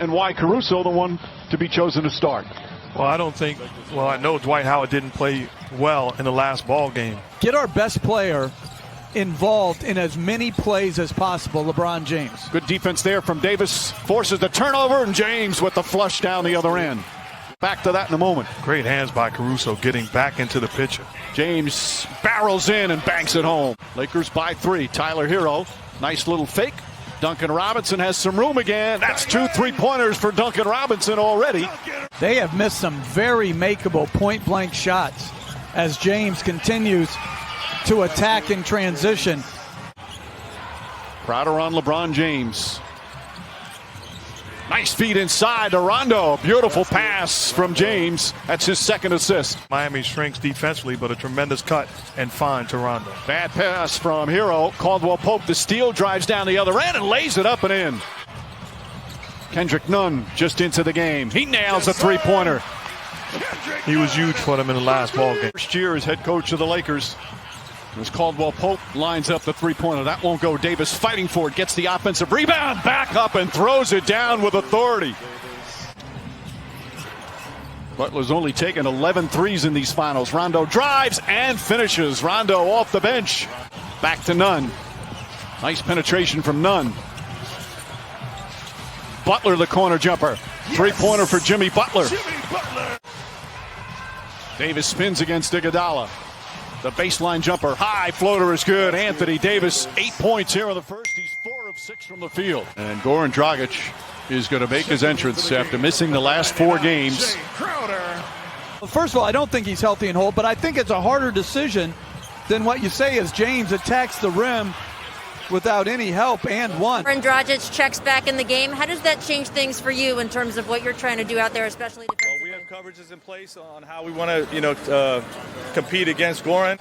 And why Caruso the one to be chosen to start? Well, I know Dwight Howard didn't play well in the last ball game. Get our best player involved in as many plays as possible, LeBron James. Good defense there from Davis. Forces the turnover, and James with the flush down the other end. Back to that in a moment. Great hands by Caruso getting back into the picture. James barrels in and banks it home. Lakers by 3. Tyler Hero. Nice little fake. Duncan Robinson has some room again. That's 2 3-pointers for Duncan Robinson already. They have missed some very makeable point-blank shots as James continues to attack in transition. Crowder on LeBron James. Nice feed inside to Rondo. Beautiful pass from James. That's his second assist. Miami shrinks defensively, but a tremendous cut and find to Rondo. Bad pass from Hero. Caldwell Pope, the steal, drives down the other end and lays it up and in. Kendrick Nunn just into the game. He nails a three-pointer. He was huge for them in the last ball game. First year as head coach of the Lakers. As Caldwell Pope lines up the three-pointer. That won't go. Davis fighting for it. Gets the offensive rebound. Back up and throws it down with authority. Butler's only taken 11 threes in these finals. Rondo drives and finishes. Rondo off the bench. Back to Nunn. Nice penetration from Nunn. Butler the corner jumper. Three-pointer for Jimmy Butler. Davis spins against Iguodala. The baseline jumper, high floater is good. Anthony Davis, 8 points here in the first. He's 4 of 6 from the field. And Goran Dragic is going to make his entrance after missing the last 4 games. Well, first of all, I don't think he's healthy and whole, but I think it's a harder decision than what you say as James attacks the rim without any help and one. Goran Dragic checks back in the game. How does that change things for you in terms of what you're trying to do out there, especially defensively? Well, we have coverages in place on how we want to, compete against Goran.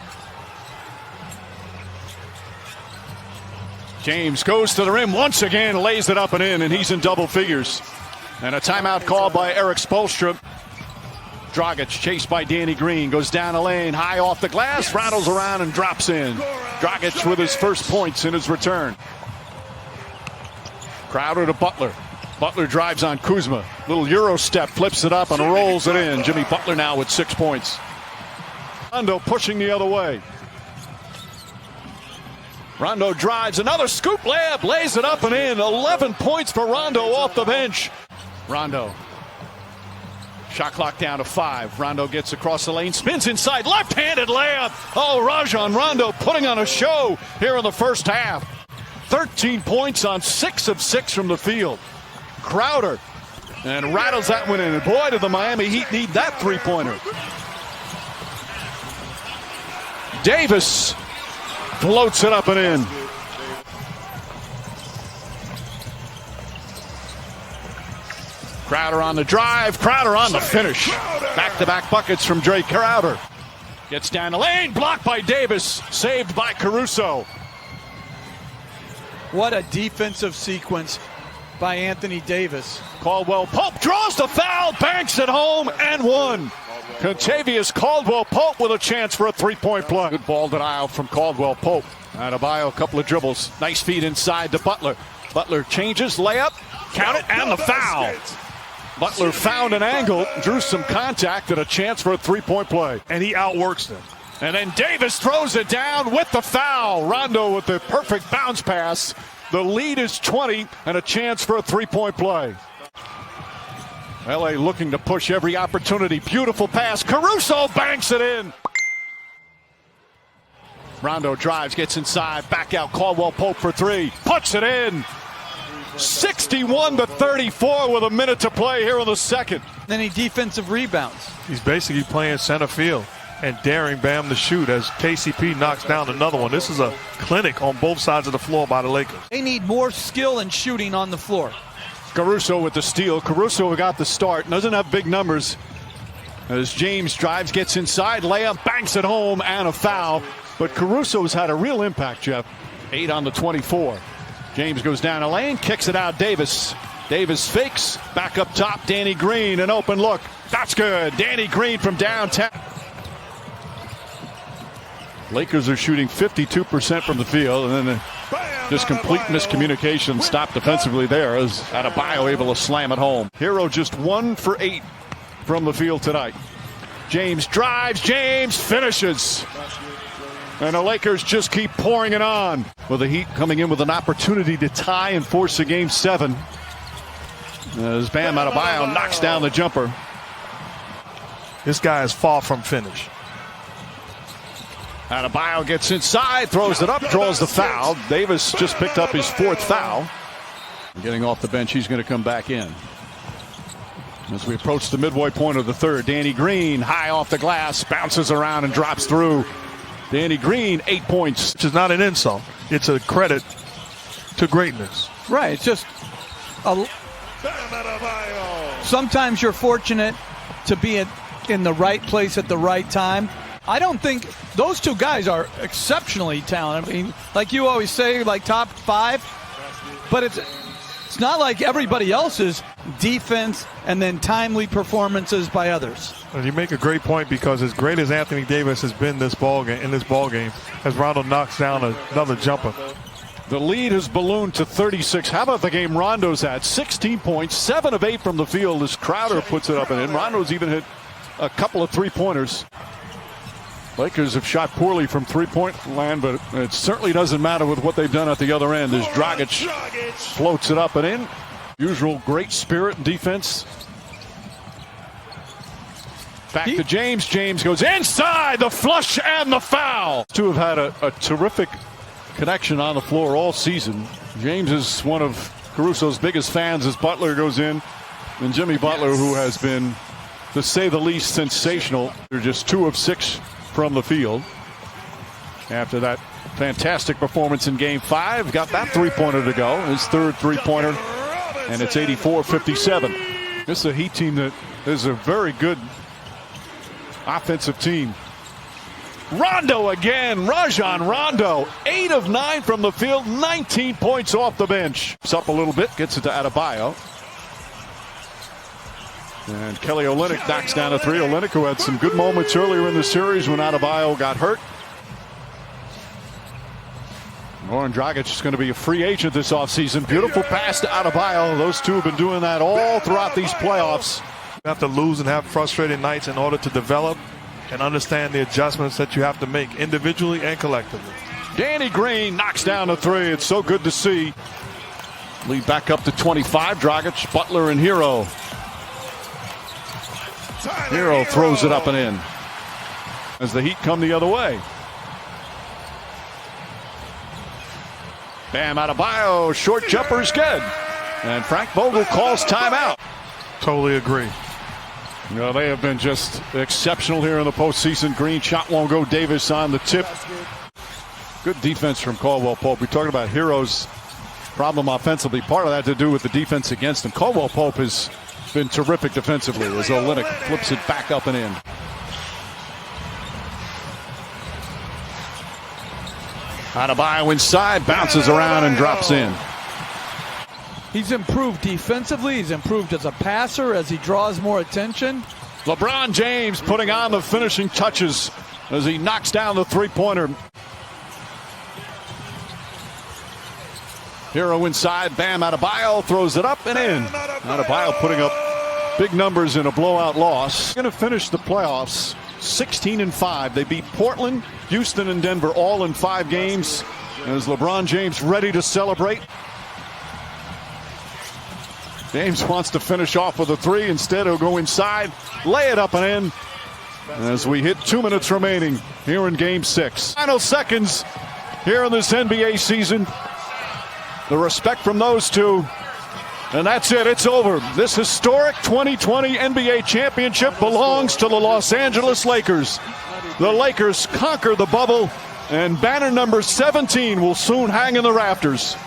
James goes to the rim once again, lays it up and in, and he's in double figures. And a timeout called by Eric Spoelstra. Dragic chased by Danny Green, goes down the lane, high off the glass, rattles around and drops in. Dragic with his first points in his return. Crowder to Butler. Butler drives on Kuzma. Little Euro step, flips it up and rolls it in. Jimmy Butler now with 6 points. Rondo pushing the other way. Rondo drives, another scoop layup, lays it up and in. 11 points for Rondo off the bench. Rondo. Shot clock down to 5. Rondo gets across the lane, spins inside, left-handed layup. Oh, Rajon Rondo putting on a show here in the first half. 13 points on 6 of 6 from the field. Crowder and rattles that one in. And boy, did the Miami Heat need that three-pointer. Davis floats it up and in. Crowder on the drive, Crowder on the finish. Back-to-back buckets from Drake Crowder. Gets down the lane, blocked by Davis, saved by Caruso. What a defensive sequence by Anthony Davis. Caldwell Pope draws the foul, banks it home, and one. Contavious Caldwell Pope with a chance for a three-point play. Good ball denial from Caldwell Pope. Adebayo, a couple of dribbles. Nice feed inside to Butler. Butler changes, layup, count it, and the foul. Butler found an angle, drew some contact, and a chance for a three-point play. And he outworks them. And then Davis throws it down with the foul. Rondo with the perfect bounce pass. The lead is 20 and a chance for a three-point play. LA looking to push every opportunity. Beautiful pass. Caruso banks it in. Rondo drives, gets inside, back out. Caldwell Pope for 3. Puts it in. 61-34 with a minute to play here in the second. Then he defensive rebounds. He's basically playing center field and daring Bam to shoot as KCP knocks down another one. This is a clinic on both sides of the floor by the Lakers. They need more skill and shooting on the floor. Caruso with the steal. Caruso got the start. Doesn't have big numbers. As James drives, gets inside, layup, banks it home, and a foul. But Caruso's had a real impact, Jeff. 8 on the 24. James goes down a lane, kicks it out. Davis fakes, back up top. Danny Green, an open look. That's good. Danny Green from downtown. Lakers are shooting 52% from the field, and then Just complete miscommunication. Stopped defensively there as Adebayo able to slam it home. Hero just 1 for 8 from the field tonight. James drives, James finishes. And the Lakers just keep pouring it on. With the Heat coming in with an opportunity to tie and force a game 7. As Bam Adebayo knocks down the jumper. This guy is far from finished. Adebayo gets inside, throws it up, draws the foul. Davis just picked up his 4th foul. Getting off the bench, he's going to come back in. As we approach the midway point of the 3rd, Danny Green high off the glass, bounces around and drops through. Danny Green, 8 points. Which is not an insult. It's a credit to greatness. Right. It's just sometimes you're fortunate to be in the right place at the right time. I don't think those two guys are exceptionally talented. I mean, like you always say, like top 5, but it's not like everybody else's defense and then timely performances by others. And you make a great point, because as great as Anthony Davis has been in this ball game, as Rondo knocks down another jumper. The lead has ballooned to 36. How about the game Rondo's at? 16 points, 7 of 8 from the field as Crowder puts it up and in. Rondo's even hit a couple of 3-pointers. Lakers have shot poorly from 3-point land, but it certainly doesn't matter with what they've done at the other end as Dragic floats it up and in. Usual great spirit and defense. Back to James. James goes inside, the flush and the foul. Two have had a terrific connection on the floor all season. James is one of Caruso's biggest fans as Butler goes in. And Jimmy Butler, who has been, to say the least, sensational. They're just 2 of 6 from the field. After that fantastic performance in Game 5, got that 3-pointer to go. His 3rd 3-pointer, and it's 84-57. This is a Heat team that is a very good offensive team. Rondo again, Rajon Rondo, 8 of 9 from the field, 19 points off the bench. It's up a little bit, gets it to Adebayo. And Kelly Olynyk knocks down a 3. Olynyk, who had some good moments earlier in the series when Adebayo got hurt. Goran Dragic is going to be a free agent this offseason. Beautiful pass to Adebayo. Those two have been doing that all throughout these playoffs. You have to lose and have frustrating nights in order to develop and understand the adjustments that you have to make individually and collectively. Danny Green knocks down a 3. It's so good to see. Lead back up to 25. Dragic, Butler, and Hero. Hero throws it up and in as the Heat come the other way. Bam Adebayo, short jumper's good. And Frank Vogel calls timeout. Totally agree. You know, they have been just exceptional here in the postseason. Green shot won't go. Davis on the tip. Good defense from Caldwell Pope. We talked about Hero's problem offensively. Part of that to do with the defense against him. Caldwell Pope has been terrific defensively as Olynyk flips it back up and in. Adebayo inside, bounces around and drops in. He's improved defensively. He's improved as a passer as he draws more attention. LeBron James putting on the finishing touches as he knocks down the 3-pointer. Hero inside, Bam Adebayo throws it up and in. Adebayo putting up big numbers in a blowout loss. Going to finish the playoffs 16-5. They beat Portland, Houston, and Denver all in 5 games. As LeBron James ready to celebrate. James wants to finish off with a 3. Instead, he'll go inside, lay it up and in. As we hit 2 minutes remaining here in Game 6. Final seconds here in this NBA season. The respect from those two. And that's it. It's over. This historic 2020 NBA championship belongs to the Los Angeles Lakers. The Lakers conquer the bubble, and banner number 17 will soon hang in the rafters.